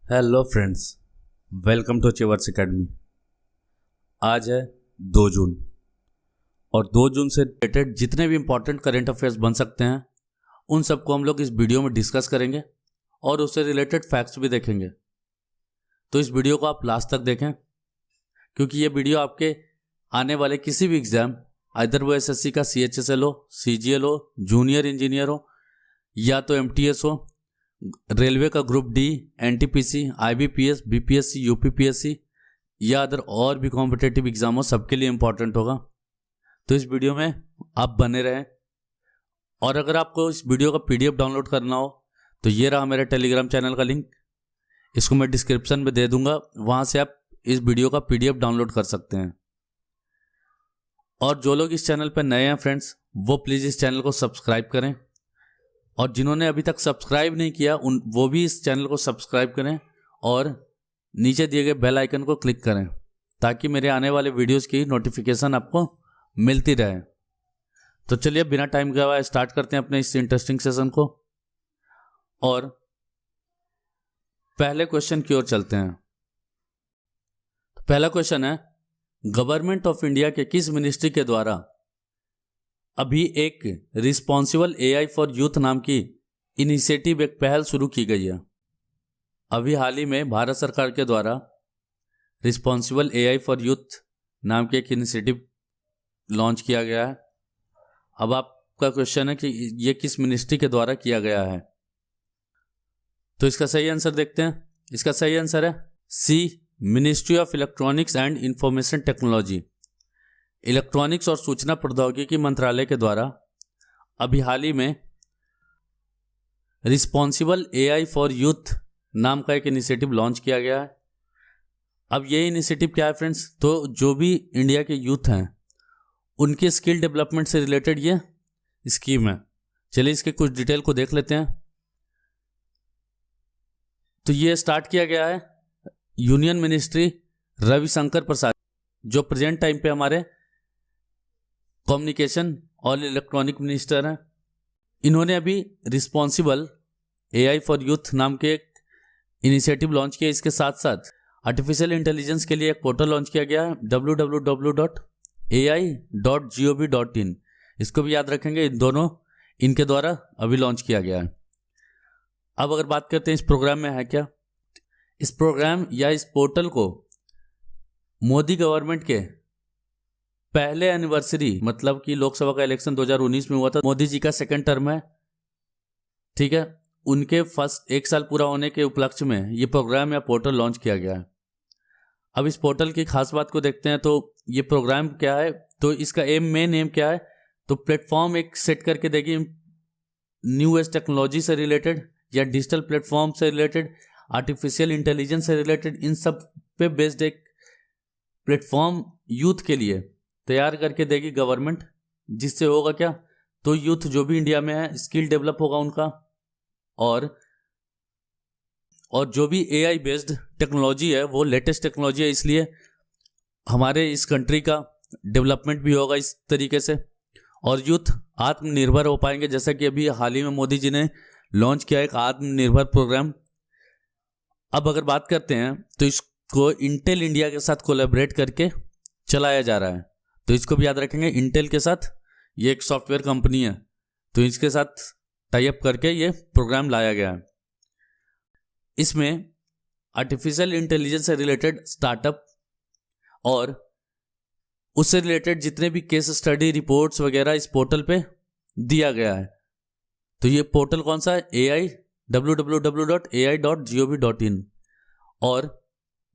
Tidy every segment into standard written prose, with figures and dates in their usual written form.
Hello friends, welcome to Achievers Academy. आज है 2 जून और 2 जून से रिलेटेड जितने भी इम्पोर्टेंट करंट अफेयर्स बन सकते हैं उन सबको हम लोग इस वीडियो में डिस्कस करेंगे और उससे रिलेटेड फैक्ट्स भी देखेंगे। तो इस वीडियो को आप लास्ट तक देखें क्योंकि ये वीडियो आपके आने वाले किसी भी एग्ज़ाम, आइदर वो एसएससी का CHSL हो, CGL हो, जूनियर इंजीनियर हो या तो MTS हो, रेलवे का group D, NTPC, IBPS, BPSC, UPPSC या अदर और भी कॉम्पिटेटिव एग्जाम हो, सबके लिए इंपॉर्टेंट होगा। तो इस वीडियो में आप बने रहें। और अगर आपको इस वीडियो का PDF डाउनलोड करना हो तो ये रहा मेरे टेलीग्राम चैनल का लिंक, इसको मैं डिस्क्रिप्शन में दे दूंगा, वहाँ से आप इस वीडियो का PDF डाउनलोड कर सकते हैं। और जो लोग इस चैनल पर नए हैं फ्रेंड्स, वो प्लीज़ इस चैनल को सब्सक्राइब करें और जिन्होंने अभी तक सब्सक्राइब नहीं किया वो भी इस चैनल को सब्सक्राइब करें और नीचे दिए गए बेल आइकन को क्लिक करें ताकि मेरे आने वाले वीडियोस की नोटिफिकेशन आपको मिलती रहे। तो चलिए बिना टाइम गवाए स्टार्ट करते हैं अपने इस इंटरेस्टिंग सेशन को और पहले क्वेश्चन की ओर चलते हैं। पहला क्वेश्चन है, गवर्नमेंट ऑफ इंडिया के किस मिनिस्ट्री के द्वारा अभी एक रिस्पॉन्सिबल AI फॉर यूथ नाम की इनिशिएटिव, एक पहल शुरू की गई है। अभी हाल ही में भारत सरकार के द्वारा रिस्पॉन्सिबल AI फॉर यूथ नाम की एक इनिशिएटिव लॉन्च किया गया है। अब आपका क्वेश्चन है कि ये किस मिनिस्ट्री के द्वारा किया गया है। तो इसका सही आंसर देखते हैं। इसका सही आंसर है C, ministry of electronics and information technology. Electronics और सूचना प्रौद्योगिकी मंत्रालय के द्वारा अभी हाल ही में रिस्पॉन्सिबल AI फॉर यूथ नाम का एक इनिशिएटिव लॉन्च किया गया है। अब ये इनिशिएटिव क्या है फ्रेंड्स, तो जो भी इंडिया के यूथ हैं उनके स्किल डेवलपमेंट से रिलेटेड ये स्कीम है। चलिए इसके कुछ डिटेल को देख लेते हैं। तो ये स्टार्ट किया गया है यूनियन मिनिस्ट्री रविशंकर प्रसाद, जो प्रेजेंट टाइम पे हमारे कम्युनिकेशन और इलेक्ट्रॉनिक मिनिस्टर हैं। इन्होंने अभी रिस्पॉन्सिबल AI फॉर यूथ नाम के एक इनिशिएटिव लॉन्च किया। इसके साथ साथ आर्टिफिशियल इंटेलिजेंस के लिए एक पोर्टल लॉन्च किया गया है www.ai.gov.in। इसको भी याद रखेंगे, इन दोनों इनके द्वारा अभी लॉन्च किया गया है। अब अगर बात करते हैं इस प्रोग्राम में है क्या, इस प्रोग्राम या इस पोर्टल को मोदी गवर्नमेंट के पहले एनिवर्सरी, मतलब कि लोकसभा का इलेक्शन 2019 में हुआ था, मोदी जी का सेकंड टर्म है, ठीक है, उनके फर्स्ट 1 साल पूरा होने के उपलक्ष्य में ये प्रोग्राम या पोर्टल लॉन्च किया गया है। अब इस पोर्टल की खास बात को देखते हैं। तो ये प्रोग्राम क्या है, तो इसका मेन एम क्या है, तो प्लेटफॉर्म एक सेट करके देगी न्यू एज टेक्नोलॉजी से रिलेटेड या डिजिटल प्लेटफॉर्म से रिलेटेड, आर्टिफिशियल इंटेलिजेंस से रिलेटेड, इन सब पे बेस्ड एक प्लेटफॉर्म यूथ के लिए तैयार करके देगी गवर्नमेंट। जिससे होगा क्या, तो यूथ जो भी इंडिया में है स्किल डेवलप होगा उनका, और जो भी AI बेस्ड टेक्नोलॉजी है वो लेटेस्ट टेक्नोलॉजी है, इसलिए हमारे इस कंट्री का डेवलपमेंट भी होगा इस तरीके से और यूथ आत्मनिर्भर हो पाएंगे। जैसा कि अभी हाल ही में मोदी जी ने लॉन्च किया एक आत्मनिर्भर प्रोग्राम। अब अगर बात करते हैं तो इसको इंटेल इंडिया के साथ कोलैबोरेट करके चलाया जा रहा है। तो इसको भी याद रखेंगे, इंटेल के साथ, ये एक सॉफ्टवेयर कंपनी है, तो इसके साथ टाई अप करके ये प्रोग्राम लाया गया है। इसमें आर्टिफिशियल इंटेलिजेंस से रिलेटेड स्टार्टअप और उससे रिलेटेड जितने भी केस स्टडी रिपोर्ट्स वगैरह इस पोर्टल पे दिया गया है। तो ये पोर्टल कौन सा है, www.ai.gov.in, और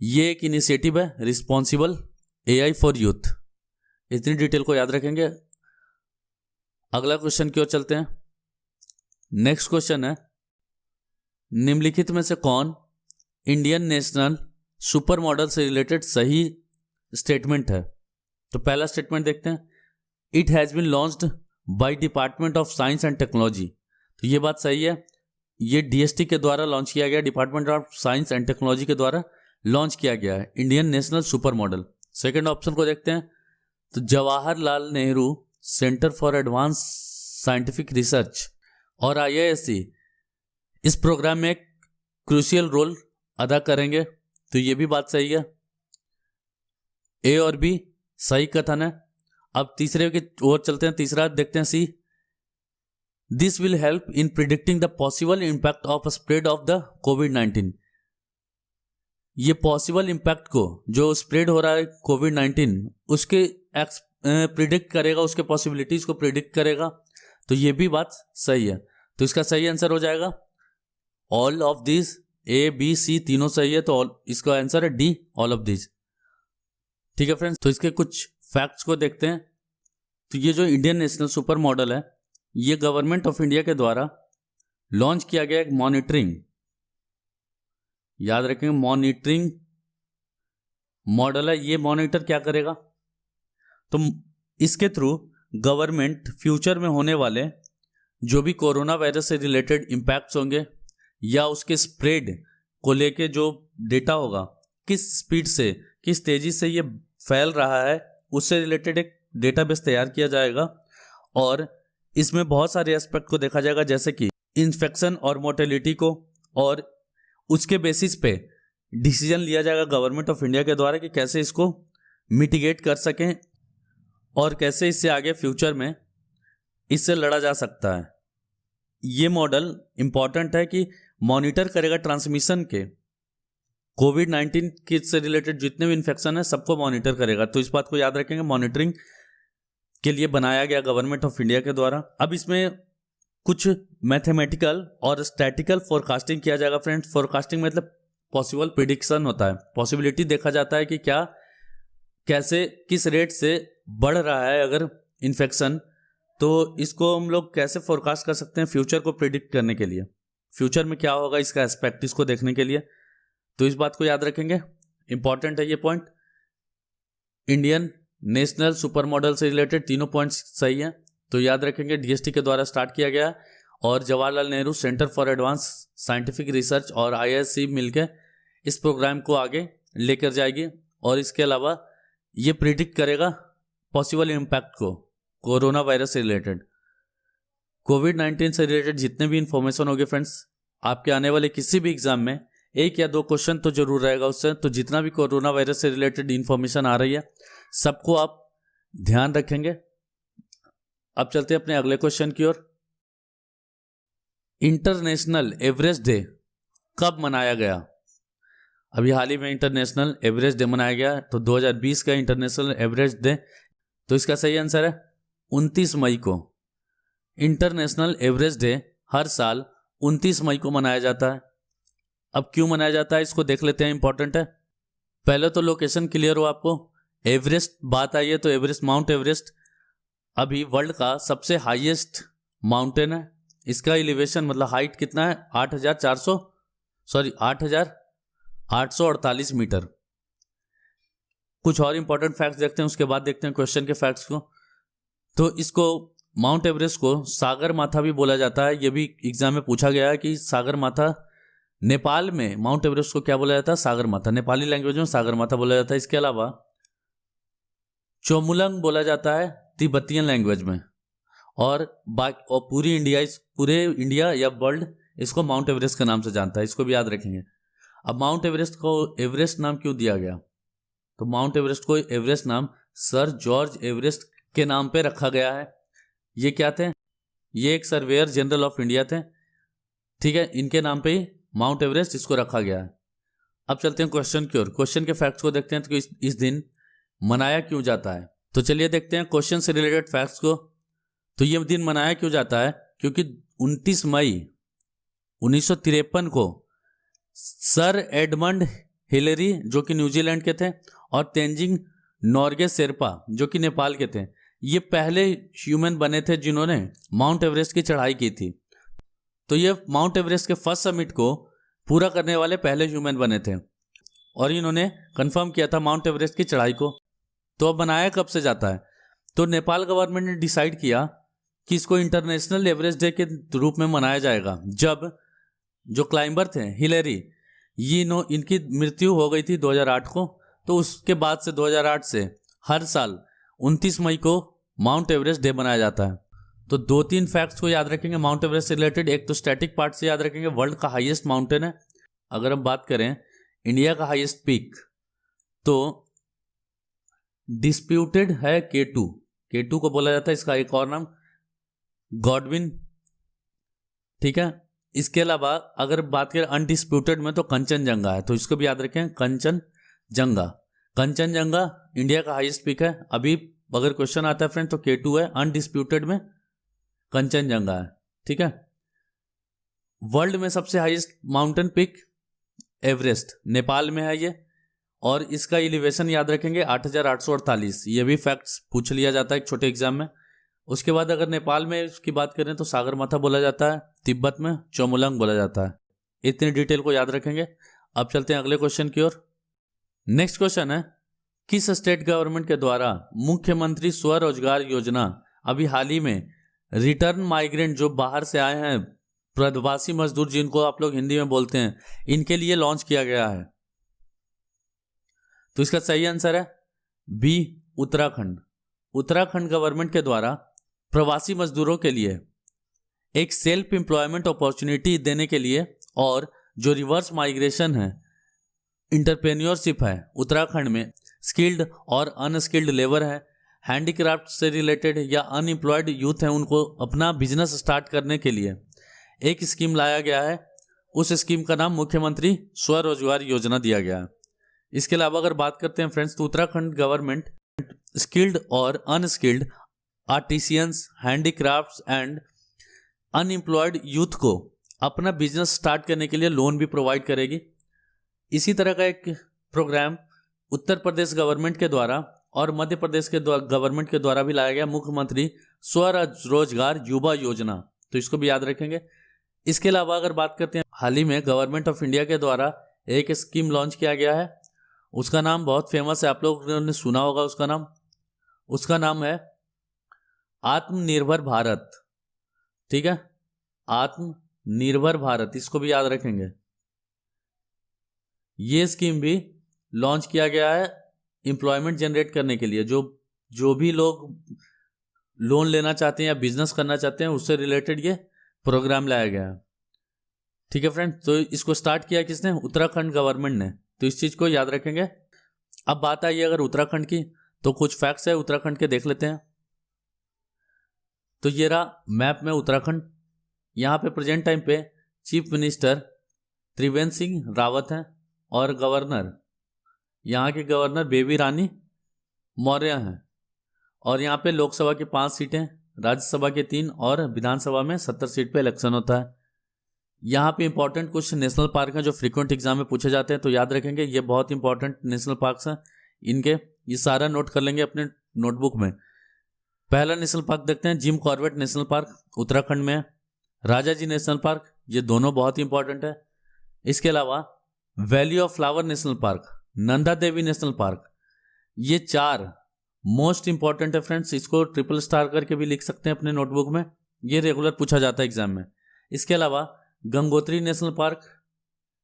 ये एक इनिशिएटिव है रिस्पॉन्सिबल AI फॉर यूथ। इतनी डिटेल को याद रखेंगे। अगला क्वेश्चन की ओर चलते हैं। नेक्स्ट क्वेश्चन है, निम्नलिखित में से कौन इंडियन नेशनल सुपर मॉडल से रिलेटेड सही स्टेटमेंट है। तो पहला स्टेटमेंट देखते हैं, it has been launched by department of science and technology. तो ये बात सही है, ये DST के द्वारा लॉन्च किया गया, department of science and technology के द्वारा लॉन्च किया गया है Indian national super model. Second option को देखते हैं, तो Jawaharlal Nehru centre for advance scientific research और IISc इस प्रोग्राम में क्रूशियल रोल अदा करेंगे। तो ये भी बात सही है, ए और बी सही कथन है। अब तीसरे की ओर चलते हैं, तीसरा देखते हैं C. This will help in predicting the possible impact of spread of the कोविड-19। ये पॉसिबल इंपैक्ट को, जो स्प्रेड हो रहा है कोविड-19, उसके प्रिडिक्ट करेगा, उसके पॉसिबिलिटीज को प्रिडिक्ट करेगा। तो ये भी बात सही है। तो इसका सही आंसर हो जाएगा all of this. A B C तीनों सही है, तो इसका आंसर है डी, ऑल ऑफ दिस। ठीक है फ्रेंड्स, तो इसके कुछ फैक्ट्स को देखते हैं। तो ये जो इंडियन नेशनल सुपर मॉडल है, ये गवर्नमेंट ऑफ इंडिया के द्वारा लॉन्च किया गया एक मॉनिटरिंग, याद रखेंगे मॉनिटरिंग मॉडल है। ये मॉनिटर क्या करेगा, तो इसके थ्रू गवर्नमेंट फ्यूचर में होने वाले जो भी कोरोना वायरस से रिलेटेड इंपैक्ट्स होंगे या उसके स्प्रेड को लेके जो डेटा होगा, किस स्पीड से, किस तेजी से ये फैल रहा है, उससे रिलेटेड एक डेटाबेस तैयार किया जाएगा। और इसमें बहुत सारे एस्पेक्ट को देखा जाएगा, जैसे कि इन्फेक्शन और मोर्टेलिटी को, और उसके बेसिस पे डिसीजन लिया जाएगा गवर्नमेंट ऑफ इंडिया के द्वारा कि कैसे इसको मिटिगेट कर सकें और कैसे इससे आगे फ्यूचर में इससे लड़ा जा सकता है। ये मॉडल इंपॉर्टेंट है कि मॉनिटर करेगा ट्रांसमिशन के, कोविड-19 के से रिलेटेड जितने भी इन्फेक्शन है सबको मॉनिटर करेगा। तो इस बात को याद रखेंगे, मॉनिटरिंग के लिए बनाया गया गवर्नमेंट ऑफ इंडिया के द्वारा। अब इसमें कुछ मैथमेटिकल और स्टैटिकल फोरकास्टिंग किया जाएगा फ्रेंड्स। फोरकास्टिंग मतलब पॉसिबल प्रिडिक्शन होता है, पॉसिबिलिटी देखा जाता है कि क्या, कैसे, किस रेट से बढ़ रहा है अगर इन्फेक्शन, तो इसको हम लोग कैसे फोरकास्ट कर सकते हैं फ्यूचर को प्रिडिक्ट करने के लिए, फ्यूचर में क्या होगा इसका एस्पेक्ट, इसको देखने के लिए। तो इस बात को याद रखेंगे, इंपॉर्टेंट है ये point. Indian national super model से रिलेटेड तीनों पॉइंट्स सही हैं, तो याद रखेंगे डीएसटी के द्वारा स्टार्ट किया गया और Jawaharlal Nehru centre for advance scientific research और आईआईएससी मिलकर इस प्रोग्राम को आगे लेकर जाएगी। और इसके अलावा ये प्रिडिक्ट करेगा पॉसिबल इम्पैक्ट को कोरोना वायरस से रिलेटेड, कोविड-19 से रिलेटेड जितने भी इंफॉर्मेशन होगी फ्रेंड्स, आपके आने वाले किसी भी एग्जाम में एक या दो क्वेश्चन तो जरूर रहेगा उससे। तो जितना भी कोरोना वायरस से रिलेटेड इंफॉर्मेशन आ रही है सबको आप ध्यान रखेंगे। अब चलते हैं अपने अगले क्वेश्चन की ओर। इंटरनेशनल एवरेस्ट डे कब मनाया गया? अभी हाल ही में इंटरनेशनल एवरेस्ट डे मनाया गया, तो 2020 का इंटरनेशनल एवरेस्ट डे। तो इसका सही आंसर है 29 मई को। इंटरनेशनल एवरेस्ट डे हर साल 29 मई को मनाया जाता है। अब क्यों मनाया जाता है इसको देख लेते हैं, इंपॉर्टेंट है। पहले तो लोकेशन क्लियर हो आपको, एवरेस्ट बात आई है तो एवरेस्ट, माउंट एवरेस्ट अभी वर्ल्ड का सबसे हाईएस्ट माउंटेन है। इसका एलिवेशन मतलब हाइट कितना है, 8,848 मीटर। कुछ और इंपॉर्टेंट फैक्ट्स देखते हैं, उसके बाद देखते हैं क्वेश्चन के फैक्ट्स को। तो इसको माउंट एवरेस्ट को सागर माथा भी बोला जाता है। ये भी एग्जाम में पूछा गया है कि सागर माथा, नेपाल में माउंट एवरेस्ट को क्या बोला जाता है, सागर माथा, नेपाली लैंग्वेज में सागर माथा बोला जाता है। इसके अलावा चोमुलंग बोला जाता है तिब्बतियन लैंग्वेज में। और पूरे इंडिया या वर्ल्ड इसको माउंट एवरेस्ट के नाम से जानता है, इसको भी याद रखेंगे। अब माउंट एवरेस्ट को एवरेस्ट नाम क्यों दिया गया? तो माउंट एवरेस्ट को एवरेस्ट नाम सर जॉर्ज एवरेस्ट के नाम पे रखा गया है। ये क्या थे? ये एक सर्वेयर जनरल ऑफ इंडिया थे, ठीक है, इनके नाम पे ही माउंट एवरेस्ट इसको रखा गया है। अब चलते हैं क्वेश्चन की ओर। क्वेश्चन के फैक्ट्स को देखते हैं, तो इस दिन मनाया क्यों जाता है। तो चलिए देखते हैं क्वेश्चन से रिलेटेड फैक्ट्स को। तो ये दिन मनाया क्यों जाता है, क्योंकि 29 मई 1953 को सर एडमंड हिलेरी जो कि न्यूजीलैंड के थे और तेंजिंग नोर्गे शेरपा जो कि नेपाल के थे, ये पहले ह्यूमन बने थे जिन्होंने माउंट एवरेस्ट की चढ़ाई की थी। तो ये माउंट एवरेस्ट के फर्स्ट समिट को पूरा करने वाले पहले ह्यूमन बने थे और इन्होंने कंफर्म किया था माउंट एवरेस्ट की चढ़ाई को। तो अब बनाया कब से जाता है? तो नेपाल गवर्नमेंट ने डिसाइड किया कि इसको इंटरनेशनल एवरेस्ट डे के रूप में मनाया जाएगा, जब जो क्लाइंबर थे हिलेरी, इनकी मृत्यु हो गई थी 2008 को। तो उसके बाद से 2008 से हर साल 29 मई को माउंट एवरेस्ट डे मनाया जाता है। तो 2-3 फैक्ट्स को याद रखेंगे माउंट एवरेस्ट से रिलेटेड। एक तो स्टैटिक पार्ट से याद रखेंगे, वर्ल्ड का हाईएस्ट माउंटेन है। अगर हम बात करें इंडिया का हाईएस्ट पीक, तो डिस्प्यूटेड है K2। K2 को बोला जाता है इसका एक और नाम गॉडविन, ठीक है। इसके अलावा अगर बात करें अनडिस्प्यूटेड में तो कंचनजंगा है, तो इसको भी याद रखें, कंचनजंगा। कंचनजंगा इंडिया का हाईएस्ट पीक है। अभी अगर क्वेश्चन आता है फ्रेंड तो K2 है, अनडिस्प्यूटेड में कंचनजंगा है, ठीक है। वर्ल्ड में सबसे highest mountain peak Everest, Nepal में है ये, और इसका एलिवेशन याद रखेंगे 8,848। ये भी फैक्ट्स पूछ लिया जाता है एक छोटे एग्जाम में। उसके बाद अगर नेपाल में इसकी बात करें तो सागरमाथा बोला जाता है, तिब्बत में चोमुलंग बोला जाता है। इतनी डिटेल को याद रखेंगे। अब चलते हैं अगले क्वेश्चन की ओर। नेक्स्ट क्वेश्चन है, किस स्टेट गवर्नमेंट के द्वारा मुख्यमंत्री स्वरोजगार योजना अभी हाल ही में रिटर्न माइग्रेंट, जो बाहर से आए हैं प्रवासी मजदूर जिनको आप लोग हिंदी में बोलते हैं, इनके लिए लॉन्च किया गया है? तो इसका सही आंसर है बी, उत्तराखंड। उत्तराखंड गवर्नमेंट के द्वारा प्रवासी मजदूरों के लिए एक सेल्फ एम्प्लॉयमेंट अपॉर्चुनिटी देने के लिए, और जो रिवर्स माइग्रेशन है, इंटरप्रेन्योरशिप है, उत्तराखंड में स्किल्ड और अनस्किल्ड लेबर है, हैंडीक्राफ्ट से रिलेटेड या अनएम्प्लॉयड यूथ है, उनको अपना बिजनेस स्टार्ट करने के लिए एक स्कीम लाया गया है। उस स्कीम का नाम मुख्यमंत्री स्वरोजगार योजना दिया गया है। इसके अलावा अगर बात करते हैं फ्रेंड्स, तो उत्तराखंड गवर्नमेंट स्किल्ड और unskilled artisans, handicrafts and unemployed youth को अपना बिजनेस स्टार्ट करने के लिए लोन भी प्रोवाइड करेगी। इसी तरह का एक प्रोग्राम उत्तर प्रदेश गवर्नमेंट के द्वारा और मध्य प्रदेश के गवर्नमेंट के द्वारा भी लाया गया, मुख्यमंत्री स्वरोजगार युवा योजना, तो इसको भी याद रखेंगे। इसके अलावा अगर बात करते हैं, हाल ही में गवर्नमेंट ऑफ इंडिया के द्वारा एक स्कीम लॉन्च किया गया है, उसका नाम बहुत फेमस है, आप लोगों ने सुना होगा उसका नाम है आत्मनिर्भर भारत, ठीक है, आत्मनिर्भर भारत, इसको भी याद रखेंगे। ये स्कीम भी लॉन्च किया गया है एम्प्लॉयमेंट जनरेट करने के लिए, जो भी लोग लोन लेना चाहते हैं या बिजनेस करना चाहते हैं, उससे रिलेटेड ये प्रोग्राम लाया गया है, ठीक है फ्रेंड। तो इसको स्टार्ट किया किसने? उत्तराखंड गवर्नमेंट ने, तो इस चीज को याद रखेंगे। अब बात आई अगर उत्तराखंड की, तो कुछ फैक्ट्स है उत्तराखंड के, देख लेते हैं। तो ये रहा मैप में उत्तराखंड। यहाँ पे प्रेजेंट टाइम पे चीफ मिनिस्टर त्रिवेंद्र सिंह रावत हैं, और गवर्नर, यहाँ के गवर्नर बेबी रानी मौर्य हैं। और यहाँ पे लोकसभा की 5 सीटें, राज्यसभा के 3 और विधानसभा में 70 सीट पे इलेक्शन होता है। यहाँ पे इंपॉर्टेंट कुछ नेशनल पार्क हैं जो फ्रीक्वेंट एग्जाम में पूछे जाते हैं, तो याद रखेंगे ये बहुत इंपॉर्टेंट नेशनल पार्क्स हैं। इनके ये सारा नोट कर लेंगे अपने नोटबुक में। पहला नेशनल पार्क देखते हैं, Jim Corbett national park Uttarakhand में है। राजा जी नेशनल पार्क, ये दोनों बहुत ही इंपॉर्टेंट है। इसके अलावा valley of flower national park, Nanda Devi national park, ये 4 मोस्ट इंपॉर्टेंट है फ्रेंड्स। इसको ट्रिपल स्टार करके भी लिख सकते हैं अपने नोटबुक में, ये रेगुलर पूछा जाता है एग्जाम में। इसके अलावा Gangotri national park,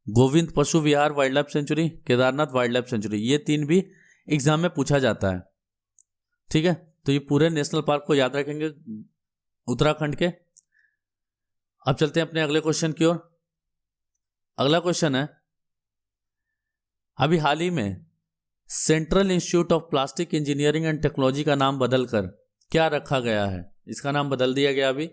Govind Pashu Vihar wild life sanctuary, Kedarnath wild life sanctuary, ये 3 भी एग्जाम में पूछा जाता है, ठीक है। तो ये पूरे नेशनल पार्क को याद रखेंगे उत्तराखंड के। अब चलते हैं अपने अगले क्वेश्चन की ओर। अगला क्वेश्चन है, अभी हाल ही में central institute of plastic engineering and technology का नाम बदलकर क्या रखा गया है? इसका नाम बदल दिया गया अभी,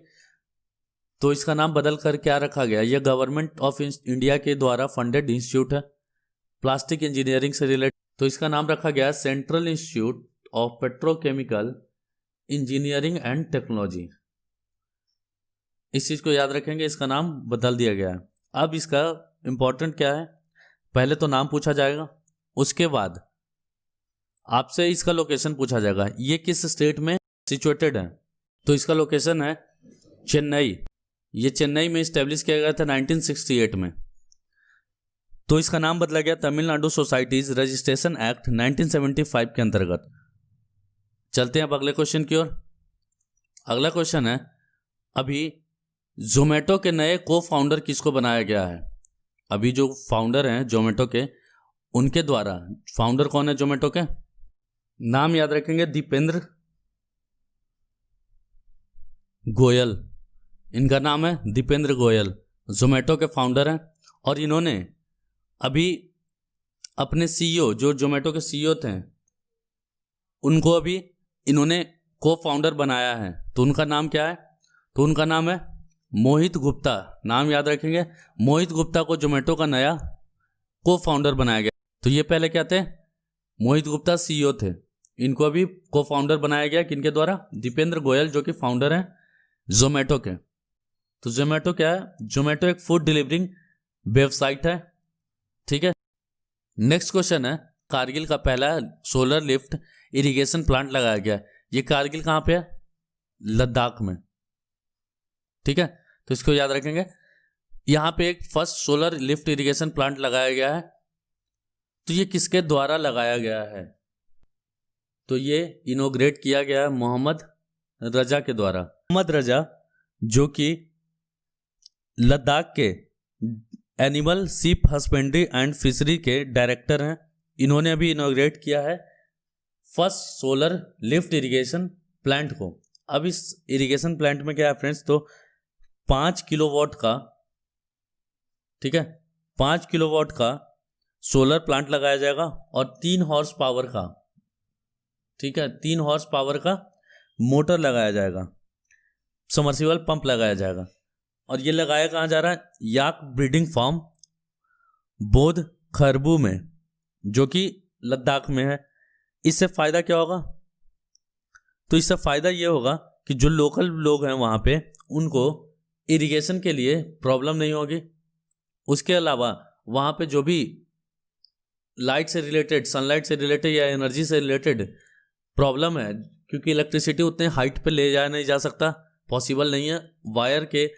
तो इसका नाम बदलकर क्या रखा गया? यह गवर्नमेंट ऑफ इंडिया के द्वारा फंडेड इंस्टीट्यूट है प्लास्टिक इंजीनियरिंग से रिलेटेड, तो इसका नाम रखा गया central institute of petrochemical engineering and technology. इस चीज को याद रखेंगे, इसका नाम बदल दिया गया है। अब इसका इंपॉर्टेंट क्या है, पहले तो नाम पूछा जाएगा, उसके बाद आपसे इसका लोकेशन पूछा जाएगा, ये किस स्टेट में सिचुएटेड है। तो इसका लोकेशन है चेन्नई, ये चेन्नई में स्टैब्लिश किया गया था 1968 में। तो इसका नाम बदला गया तमिलनाडु सोसाइटीज रजिस्ट्रेशन एक्ट 1975 के अंतर्गत। चलते हैं अब अगले क्वेश्चन की ओर। अगला क्वेश्चन है, अभी जोमेटो के नए को फाउंडर किसको बनाया गया है? अभी जो फाउंडर हैं जोमेटो के, उनके द्वारा, फाउंडर कौन है जोमेटो के? नाम याद रखेंगे, दीपेंद्र गोयल, इनका नाम है दीपेंद्र गोयल, जोमेटो के फाउंडर हैं। और इन्होंने अभी अपने सीईओ जो जोमेटो के सीईओ थे उनको अभी इन्होंने को फाउंडर बनाया है। तो उनका नाम क्या है? तो उनका नाम है मोहित गुप्ता। नाम याद रखेंगे, मोहित गुप्ता को जोमेटो का नया को फाउंडर बनाया गया। तो ये पहले क्या थे? मोहित गुप्ता सीईओ थे, इनको अभी को फाउंडर बनाया गया किनके द्वारा? दीपेंद्र गोयल जो कि फाउंडर हैं जोमेटो के। तो जोमेटो क्या है? जोमेटो एक फूड डिलीवरिंग वेबसाइट है, ठीक है। नेक्स्ट क्वेश्चन है, कारगिल का पहला सोलर लिफ्ट इरिगेशन प्लांट लगाया गया। ये कारगिल कहाँ पे है? लद्दाख में, ठीक है। तो इसको याद रखेंगे, यहां पे एक first solar lift irrigation plant लगाया गया है। तो ये किसके द्वारा लगाया गया है? तो ये इनोग्रेट किया गया है मोहम्मद रजा के द्वारा। मोहम्मद रजा जो कि लद्दाख के एनिमल सीप हस्बेंड्री एंड फिशरी के डायरेक्टर हैं, इन्होंने अभी इनोग्रेट किया है first solar lift irrigation plant को। अब इस इरिगेशन प्लांट में क्या है फ्रेंड्स? तो 5 किलोवाट का, ठीक है, 5 किलोवाट का सोलर प्लांट लगाया जाएगा और 3 हॉर्स पावर का, ठीक है, 3 हॉर्स पावर का मोटर लगाया जाएगा, समर्सिबल पंप लगाया जाएगा। और ये लगाया कहाँ जा रहा है? याक ब्रीडिंग फार्म बोध खरबू में, जो कि लद्दाख में है। इससे फायदा क्या होगा? तो इससे फायदा ये होगा कि जो लोकल लोग हैं वहां पे उनको इरिगेशन के लिए प्रॉब्लम नहीं होगी। उसके अलावा वहां पे जो भी लाइट से रिलेटेड, सनलाइट से रिलेटेड या एनर्जी से रिलेटेड प्रॉब्लम है, क्योंकि इलेक्ट्रिसिटी उतने हाइट पे ले जाया नहीं जा सकता, पॉसिबल नहीं है। वायर के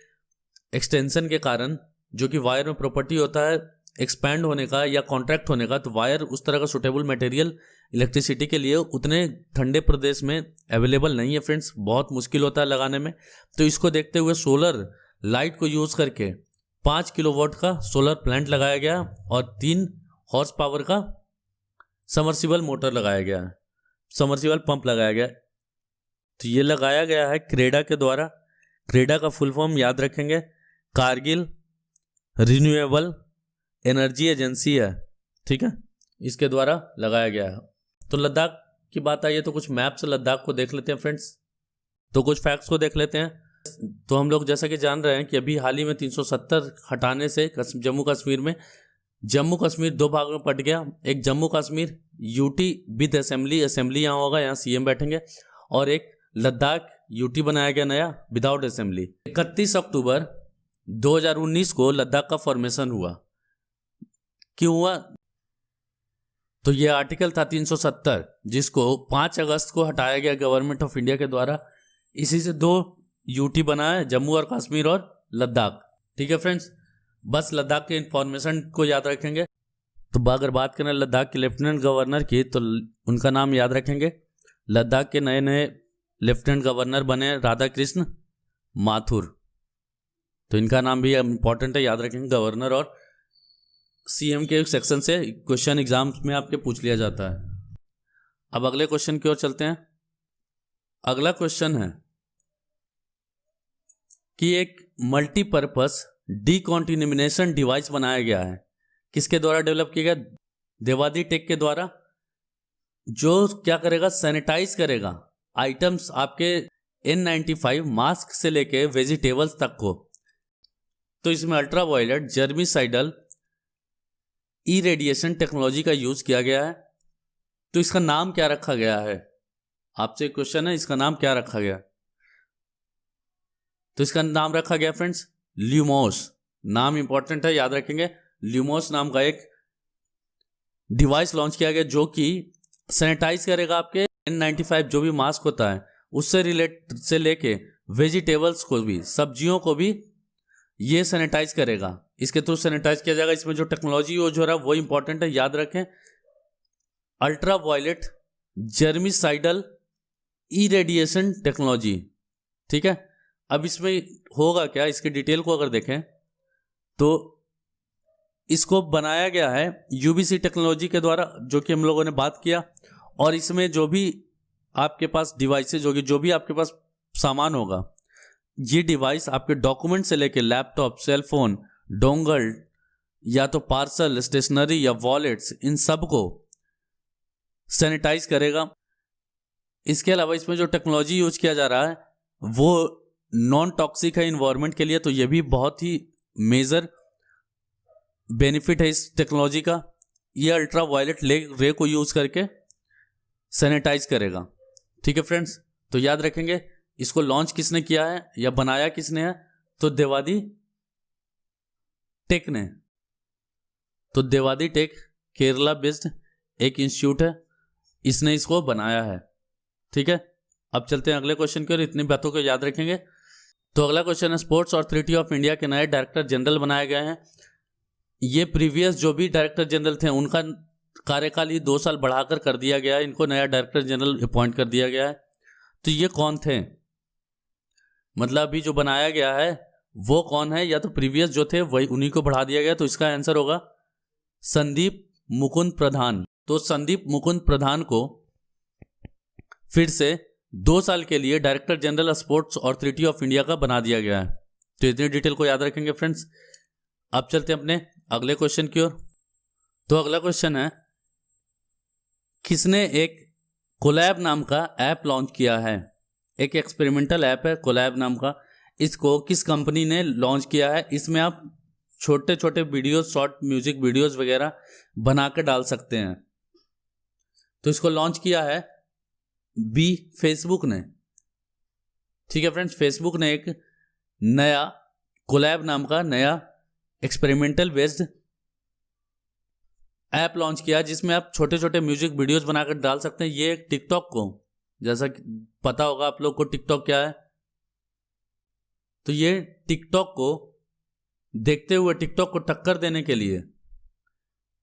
एक्सटेंशन के कारण, जो कि वायर में प्रॉपर्टी होता है एक्सपैंड होने का या कॉन्ट्रैक्ट होने का, तो वायर उस तरह का सुटेबल मटेरियल इलेक्ट्रिसिटी के लिए उतने ठंडे प्रदेश में अवेलेबल नहीं है फ्रेंड्स, बहुत मुश्किल होता है लगाने में। तो इसको देखते हुए सोलर लाइट को यूज करके 5 किलोवाट का सोलर प्लांट लगाया गया और 3 हॉर्स पावर का समर्सिबल मोटर लगाया गया, समर्सिबल पंप लगाया गया। तो ये लगाया गया है क्रेडा के द्वारा। क्रेडा का फुल फॉर्म याद रखेंगे, कारगिल रिन्यूएबल एनर्जी एजेंसी है, ठीक है, इसके द्वारा लगाया गया है। तो लद्दाख की बात आई है तो कुछ मैप से लद्दाख को देख लेते हैं फ्रेंड्स। तो कुछ फैक्ट्स को देख लेते हैं। तो हम लोग जैसा कि जान रहे हैं कि अभी हाल ही में 370 हटाने से जम्मू कश्मीर में, जम्मू कश्मीर 2 भाग में पट गया। एक Jammu Kashmir UT with assembly यहाँ होगा, यहाँ सीएम बैठेंगे, और एक लद्दाख यूटी बनाया गया नया विदाउट असेंबली। 31 अक्टूबर 2019 को लद्दाख का फॉर्मेशन हुआ। क्यों हुआ? तो ये आर्टिकल था 370, जिसको 5 अगस्त को हटाया गया गवर्नमेंट ऑफ इंडिया के द्वारा। इसी से 2 यूटी बना है, जम्मू और कश्मीर और लद्दाख, ठीक है फ्रेंड्स। बस लद्दाख के इंफॉर्मेशन को याद रखेंगे। तो अगर बात करें लद्दाख के लेफ्टिनेंट गवर्नर की, तो उनका नाम याद रखेंगे। लद्दाख के नए नए लेफ्टिनेंट गवर्नर बने राधा कृष्ण माथुर, तो इनका नाम भी इंपॉर्टेंट है, याद रखेंगे। गवर्नर और सीएम के सेक्शन से क्वेश्चन एग्जाम्स में आपके पूछ लिया जाता है। अब अगले क्वेश्चन की ओर चलते हैं। अगला क्वेश्चन है कि एक मल्टीपर्पस डीकॉन्टिनिमिनेशन डिवाइस बनाया गया है, किसके द्वारा डेवलप किया गया? देवादी टेक के द्वारा, जो क्या करेगा? सैनिटाइज करेगा आइटम्स आपके N95 मास्क से लेके वेजिटेबल्स तक को। तो इसमें ultra violet germicidal irradiation technology का यूज किया गया है। तो इसका नाम क्या रखा गया है? आपसे क्वेश्चन है, इसका नाम क्या रखा गया? तो इसका नाम रखा गया फ्रेंड्स ल्यूमोस। नाम इंपॉर्टेंट है, याद रखेंगे। ल्यूमोस नाम का एक डिवाइस लॉन्च किया गया जो कि सैनिटाइज करेगा आपके N95 जो भी मास्क होता है उससे रिलेट से लेके वेजिटेबल्स को भी, सब्जियों को भी ये सैनिटाइज करेगा। इसके थ्रू सैनिटाइज किया जाएगा। इसमें जो टेक्नोलॉजी यूज हो रहा है वो इंपॉर्टेंट है, याद रखें। Ultra violet germicidal irradiation technology, ठीक है। अब इसमें होगा क्या, इसके डिटेल को अगर देखें तो इसको बनाया गया है यूबीसी टेक्नोलॉजी के द्वारा, जो कि हम लोगों ने बात किया। और इसमें जो भी आपके पास डिवाइसेज होगी, जो भी आपके पास सामान होगा, ये डिवाइस आपके डॉक्यूमेंट से लेके लैपटॉप, सेलफोन, डोंगल या तो पार्सल, स्टेशनरी या वॉलेट्स, इन सब को सैनिटाइज करेगा। इसके अलावा इसमें जो टेक्नोलॉजी यूज किया जा रहा है वो नॉन टॉक्सिक है इन्वायरमेंट के लिए, तो ये भी बहुत ही मेजर बेनिफिट है इस टेक्नोलॉजी का। ये अल्ट्रा वायलेट रे को यूज करके सैनिटाइज करेगा। ठीक है फ्रेंड्स, तो याद रखेंगे इसको लॉन्च किसने किया है या बनाया किसने है, तो देवादी टेक ने। तो देवादी टेक केरला बेस्ड एक इंस्टीट्यूट है, इसने इसको बनाया है। ठीक है, अब चलते हैं अगले क्वेश्चन की ओर। इतनी बातों को याद रखेंगे। तो अगला क्वेश्चन है, स्पोर्ट्स अथॉरिटी ऑफ इंडिया के नए डायरेक्टर जनरल बनाए गए हैं। ये प्रीवियस जो भी डायरेक्टर जनरल थे उनका कार्यकाल ही 2 साल बढ़ाकर कर दिया गया है, इनको नया डायरेक्टर जनरल अपॉइंट कर दिया गया है। तो ये कौन थे, मतलब अभी जो बनाया गया है वो कौन है, या तो प्रीवियस जो थे वही उन्हीं को बढ़ा दिया गया। तो इसका आंसर होगा संदीप मुकुंद प्रधान। तो संदीप मुकुंद प्रधान को फिर से 2 साल के लिए director general sports authority of India का बना दिया गया है। तो इतनी डिटेल को याद रखेंगे फ्रेंड्स। अब चलते हैं अपने अगले क्वेश्चन की ओर। तो अगला क्वेश्चन है, किसने एक कोलैब नाम का ऐप लॉन्च किया है। एक एक्सपेरिमेंटल ऐप है कोलैब नाम का, इसको किस कंपनी ने लॉन्च किया है। इसमें आप छोटे छोटे वीडियोस, शॉर्ट म्यूजिक वीडियोस वगैरह बना कर डाल सकते हैं। तो इसको लॉन्च किया है फेसबुक ने। ठीक है फ्रेंड्स, फेसबुक ने एक नया कोलैब नाम का नया एक्सपेरिमेंटल बेस्ड ऐप लॉन्च किया जिसमें आप छोटे छोटे म्यूजिक वीडियोस बनाकर डाल सकते हैं। ये टिकटॉक को, जैसा कि पता होगा आप लोग को टिकटॉक क्या है, तो ये टिकटॉक को देखते हुए, टिकटॉक को टक्कर देने के लिए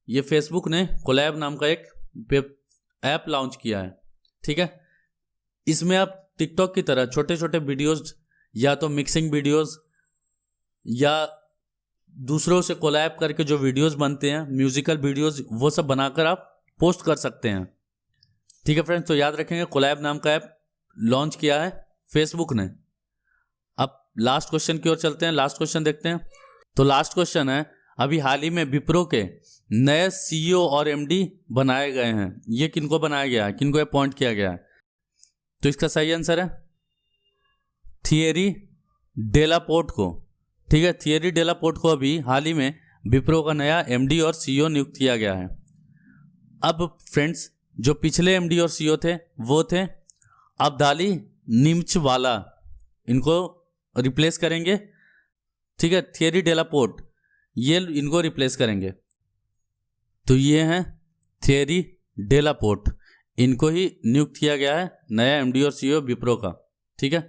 ये फेसबुक ने कोलैब नाम का एक ऐप लॉन्च किया है। ठीक है, इसमें आप टिकटॉक की तरह छोटे छोटे वीडियोस या तो मिक्सिंग वीडियोस या दूसरों से कोलैब करके जो वीडियोस बनते हैं, म्यूजिकल वीडियोस, वो सब बनाकर आप पोस्ट कर सकते हैं। ठीक है फ्रेंड्स, तो याद रखेंगे कोलैब नाम का ऐप लॉन्च किया है फेसबुक ने। अब लास्ट क्वेश्चन की ओर चलते हैं, लास्ट क्वेश्चन देखते हैं। तो लास्ट क्वेश्चन है, अभी हाल ही में विप्रो के नए सीईओ और एमडी बनाए गए हैं। ये किनको बनाया गया है, किनको अपॉइंट किया गया है। तो इसका सही आंसर है थियरी डेलापोर्ट को। ठीक है, थियरी डेलापोर्ट को अभी हाल ही में विप्रो का नया एमडी और सीईओ नियुक्त किया गया है। अब फ्रेंड्स, जो पिछले एमडी और सीईओ थे वो थे अब्दाली निम्चवाला, इनको रिप्लेस करेंगे। ठीक है, थियरी डेलापोर्ट, ये इनको रिप्लेस करेंगे। तो ये हैं थियरी डेलापोर्ट, इनको ही नियुक्त किया गया है नया एमडी और सीईओ विप्रो का। ठीक है,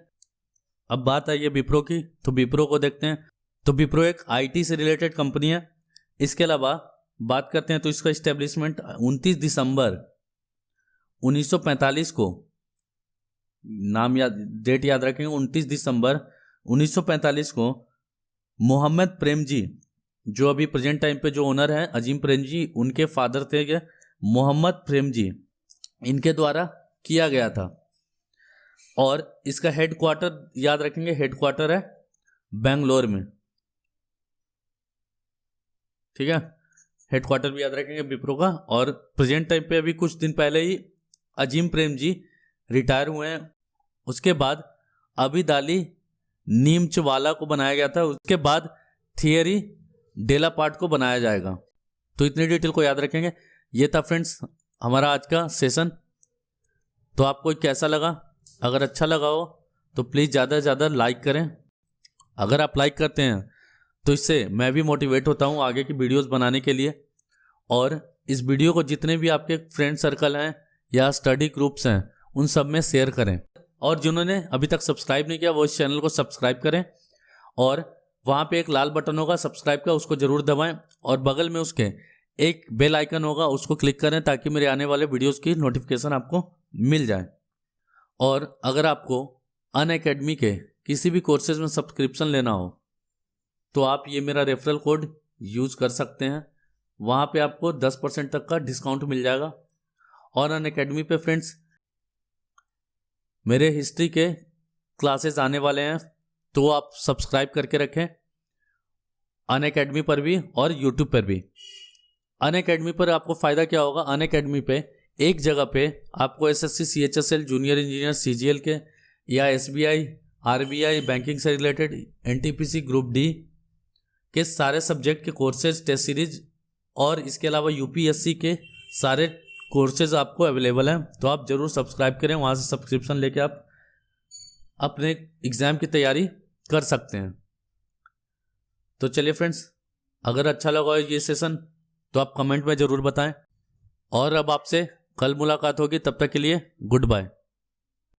अब बात आई है विप्रो की, तो विप्रो को देखते हैं। तो विप्रो एक आईटी से रिलेटेड कंपनी है। इसके अलावा बात करते हैं तो इसका इस्टेब्लिशमेंट 29 दिसंबर 1945 को, डेट याद रखेंगे, 29 दिसंबर 1945 को मोहम्मद प्रेमजी, जो अभी प्रेजेंट टाइम पे जो ओनर है अजीम प्रेमजी, उनके फादर थे मोहम्मद प्रेमजी, इनके द्वारा किया गया था। और इसका हेडक्वार्टर याद रखेंगे, हेडक्वार्टर है बेंगलोर में। ठीक है, हेडक्वार्टर भी याद रखेंगे विप्रो का। और प्रेजेंट टाइम पे अभी कुछ दिन पहले ही अजीम प्रेमजी रिटायर हुए हैं। उसके बाद अब्दाली निम्चवाला को बनाया गया था, उसके बाद थियरी डेलापोर्ट को बनाया जाएगा। तो इतनी डिटेल को याद रखेंगे। ये था फ्रेंड्स हमारा आज का सेशन। तो आपको कैसा लगा? अगर अच्छा लगा हो तो प्लीज़ ज़्यादा से ज़्यादा लाइक करें। अगर आप लाइक करते हैं तो इससे मैं भी मोटिवेट होता हूँ आगे की वीडियोस बनाने के लिए। और इस वीडियो को जितने भी आपके फ्रेंड सर्कल हैं या स्टडी ग्रुप्स हैं उन सब में शेयर करें। और जिन्होंने अभी तक सब्सक्राइब नहीं किया वो इस चैनल को सब्सक्राइब करें। और वहाँ पे एक लाल बटन होगा सब्सक्राइब का, उसको ज़रूर दबाएं। और बगल में उसके एक बेल आइकन होगा, उसको क्लिक करें ताकि मेरे आने वाले वीडियोस की नोटिफिकेशन आपको मिल जाए। और अगर आपको अनअकैडमी के किसी भी कोर्सेज में सब्सक्रिप्शन लेना हो तो आप ये मेरा रेफरल कोड यूज़ कर सकते हैं। वहाँ पे आपको 10% तक का डिस्काउंट मिल जाएगा। और अनअकैडमी पे फ्रेंड्स मेरे हिस्ट्री के क्लासेस आने वाले हैं, तो आप सब्सक्राइब करके रखें। अनअकैडमी पर भी और यूट्यूब पर भी। अनअकैडमी पर आपको फ़ायदा क्या होगा, अनअकैडमी पे एक जगह पे आपको SSC, CHSL, junior engineer, CGL के या एसबीआई, आरबीआई, बैंकिंग से रिलेटेड, एनटीपीसी, ग्रुप डी के सारे सब्जेक्ट के कोर्सेज, टेस्ट सीरीज और इसके अलावा यूपीएससी के सारे कोर्सेज आपको अवेलेबल हैं। तो आप ज़रूर सब्सक्राइब करें, वहाँ से सब्सक्रिप्शन लेके आप अपने एग्ज़ाम की तैयारी कर सकते हैं। तो चलिए फ्रेंड्स, अगर अच्छा लगा ये सेशन तो आप कमेंट में ज़रूर बताएं और अब आपसे कल मुलाकात होगी। तब तक के लिए गुड बाय।